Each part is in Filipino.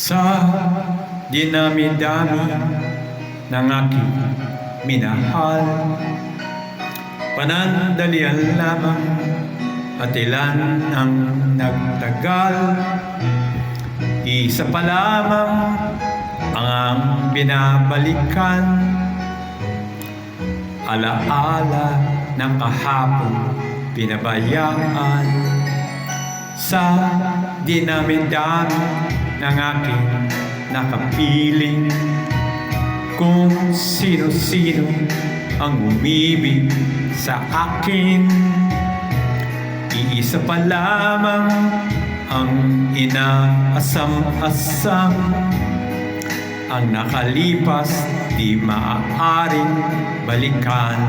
Sa dinami-dami ng aking minahal, panandalian lamang at ilan ang nagtagal. Isa pa lamang ang binabalikan, alaala ng kahapon pinabayaan. Sa dinami-dami ng aking nakapiling, kung sino-sino ang umibig sa akin, iisa pa lamang ang inaasam-asam, ang nakalipas di maaaring balikan.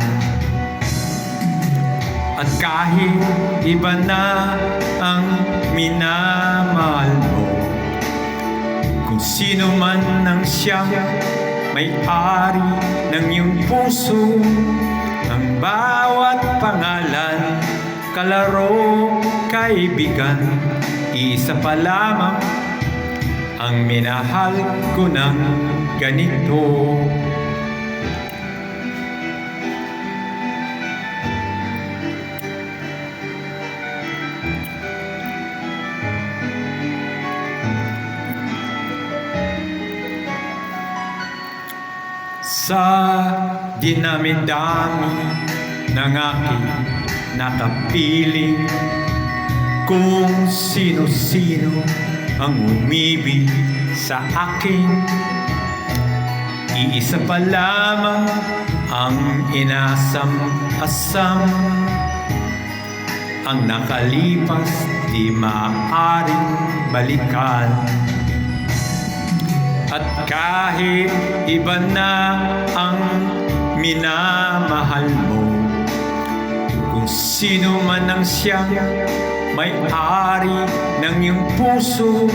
At kahit iba na ang minamahal mo, kung sino man ang siyang may-ari ng iyong puso, ang bawat pangalan, kalaro, kaibigan, isa pa lamang ang minahal ko ng ganito. Sa dinami-dami ng aking nakapiling, kung sino-sino ang umibig sa akin, iisa pa lamang ang inasam-asam, ang nakalipas di maaaring balikan. At kahit iba na ang minamahal mo, kung sino man ang siyang may-ari ng iyong puso,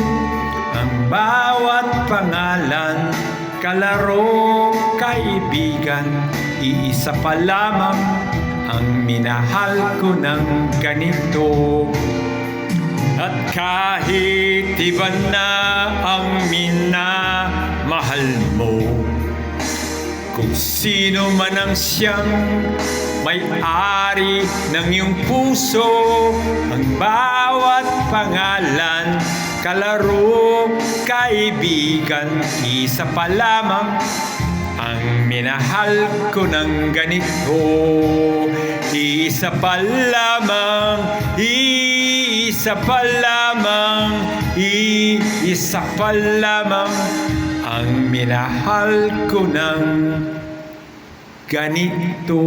ang bawat pangalan, kalaro, kaibigan, iisa pa lamang ang minahal ko ng ganito. At kahit iba na ang minamahal mo, kung sino man ang siyang may-ari ng iyong puso, ang bawat pangalan, kalaro, kaibigan, isa pa lamang ang minahal ko ng ganito. Isa pa lamang, isa pa lamang, isa pa lamang ang minahal ko ng ganito.